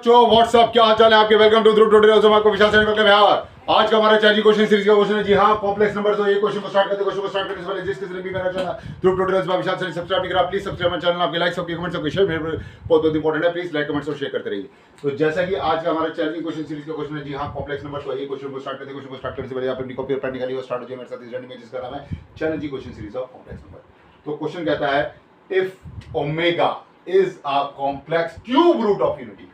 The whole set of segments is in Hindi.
बच्चों व्हाट्सअप, क्या हाल चाल है आपके। Welcome to Dhruv tutorials. आपको विशाल सैनी वेलकम है। आज का हमारा चैलेंज क्वेश्चन सीरीज का क्वेश्चन है, जी हाँ, कॉम्प्लेक्स नंबर। तो ये क्वेश्चन को स्टार्ट करने से पहले जिस किसी ने भी मेरा channel Dhruv tutorials by Vishal Saini subscribe नहीं करा, प्लीज सब्सक्राइब माय चैनल। आपके लाइक्स, आपके कमेंट्स, आपके शेयर मेरे बहुत इंपॉर्टेंट है। प्लीज लाइक, कमेंट्स और शेयर करते रहिए। तो जैसा कि आज का हमारा चैलेंज क्वेश्चन सीरीज का क्वेश्चन है, जी हाँ, कॉम्प्लेक्स नंबर। तो ये क्वेश्चन को स्टार्ट करने से पहले आप अपनी कॉपी और पेन निकालिए और स्टार्ट हो जाइए मेरे साथ इस जर्नी में, जिसका नाम है challenge question series of complex number. तो क्वेश्चन कहता है, if omega is a complex cube root of unity.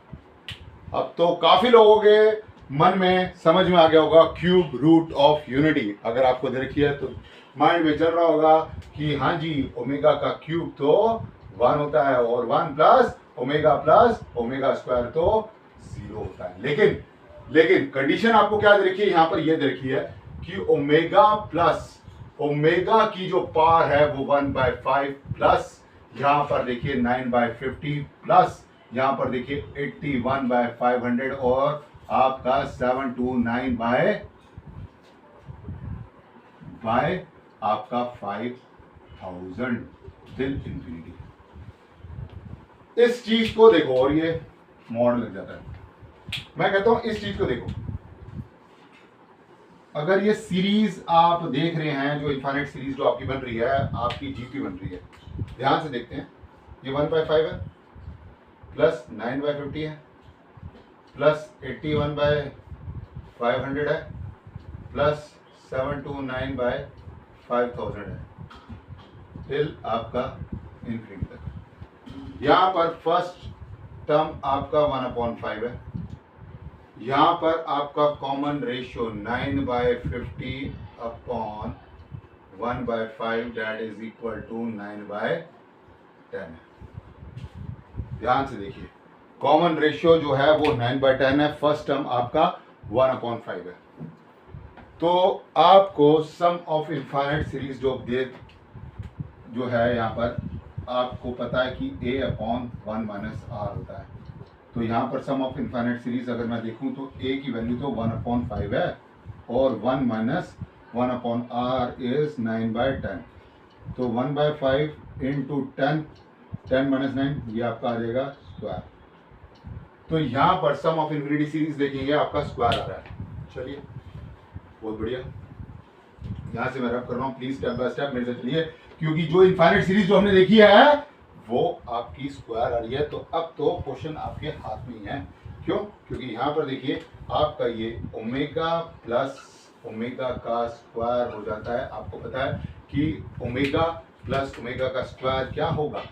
अब तो काफी लोगों के मन में समझ में आ गया होगा क्यूब रूट ऑफ यूनिटी। अगर आपको दे रखी है तो माइंड में चल रहा होगा कि हाँ जी, ओमेगा का क्यूब तो 1 होता है और 1 प्लस ओमेगा स्क्वायर तो 0 होता है। लेकिन कंडीशन आपको क्या दे रखी है, यहां पर ये दे रखी है कि ओमेगा प्लस ओमेगा की जो पावर है वो 1/5 प्लस यहां पर देखिए 9/50 प्लस यहां पर देखिए 81/500 और आपका 729 बाय आपका 5000 टिल इंफिनिटी। इस चीज को देखो, और ये मॉड लग जाता है। मैं कहता हूं इस चीज को देखो, अगर ये सीरीज आप देख रहे हैं, जो इनफाइनाइट सीरीज जो आपकी बन रही है, आपकी जीपी बन रही है, ध्यान से देखते हैं। ये 1/5 है प्लस 9/50 है प्लस 81/500 है प्लस 729/5000 है टिल आपका इनफिनिटी तक। यहां पर फर्स्ट टर्म आपका 1/5 है। यहां पर आपका common ratio 9/50 upon 1/5 that is equal to 9/10 है। ध्यान से देखिए, कॉमन रेशियो जो है वो 9/10 है। फर्स्ट टर्म आपका 1/5 है। तो आपको सम ऑफ इनफाइनाइट सीरीज जो है यहाँ पर आपको पता है कि a/1 माइनस r होता है। तो यहाँ पर सम ऑफ इनफाइनाइट सीरीज अगर मैं देखूं तो a की वैल्यू तो 1/5 है और 1 माइनस 1/r इज 9/10। तो 1/5 इंटू 10 माइनस 9 ये आपका आ जाएगा स्क्वायर। तो यहां पर सम ऑफ इनफिनिटी सीरीज देखेंगे आपका स्क्वायर आ रहा है। चलिए, बहुत बढ़िया। यहां से मैं रब कर रहा हूं, प्लीज स्टेप बाय स्टेप मेरे से चलिए, क्योंकि जो इनफाइनाइट सीरीज जो हमने देखी है वो आपकी स्क्वायर आ रही है। तो अब तो क्वेश्चन आपके हाथ में ही है। क्यों? क्योंकि यहां पर देखिए आपका ये ओमेगा प्लस ओमेगा का स्क्वायर हो जाता है। आपको पता है कि ओमेगा प्लस ओमेगा का स्क्वायर क्या होगा,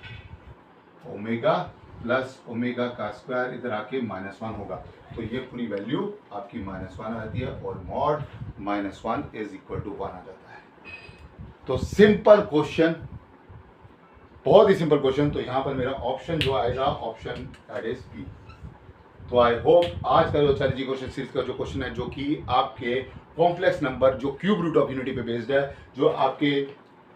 ओमेगा प्लस ओमेगा का स्क्वायर इधर आके -1 होगा। तो ये पूरी वैल्यू आपकी -1 आ जाती है और मॉड -1 इज इक्वल टू 1 आ जाता है। तो सिंपल क्वेश्चन, बहुत ही सिंपल क्वेश्चन। तो यहां पर मेरा ऑप्शन जो आएगा, ऑप्शन दैट इज बी। तो आई होप आज का जो चैलेंजिंग क्वेश्चन सीरीज का जो क्वेश्चन है, जो कि आपके कॉम्प्लेक्स नंबर जो क्यूब रूट ऑफ यूनिटी पे बेस्ड है, जो आपके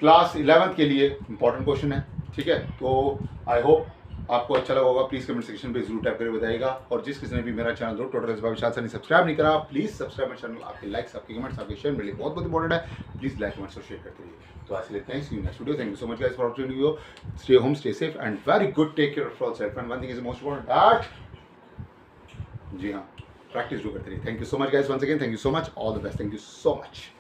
क्लास 11th के लिए इंपॉर्टेंट क्वेश्चन है। ठीक है, तो आई होप आपको अच्छा लगा होगा। प्लीज कमेंट सेक्शन पे जरूर टाइप करके बताइएगा। और जिस किसी ने भी मेरा channel Dhruv tutorials by Vishal Saini subscribe नहीं करा, प्लीज सब्सक्राइब माय चैनल। आपके लाइक्स, आपके कमेंट्स, आपके शेयर मेरे लिए बहुत इंपॉर्टेंट है। प्लीज लाइक, कमेंट्स और शेयर करते रहिए। तो आज के लिए thanks, see you next video. Thank you so much guys for watching video. Stay home, stay safe and very good. Take care of yourself and one thing is most important that, जी हाँ, प्रैक्टिस जो करते रहिए। Thank you so much guys, once again thank you so much, all the best, thank you so much.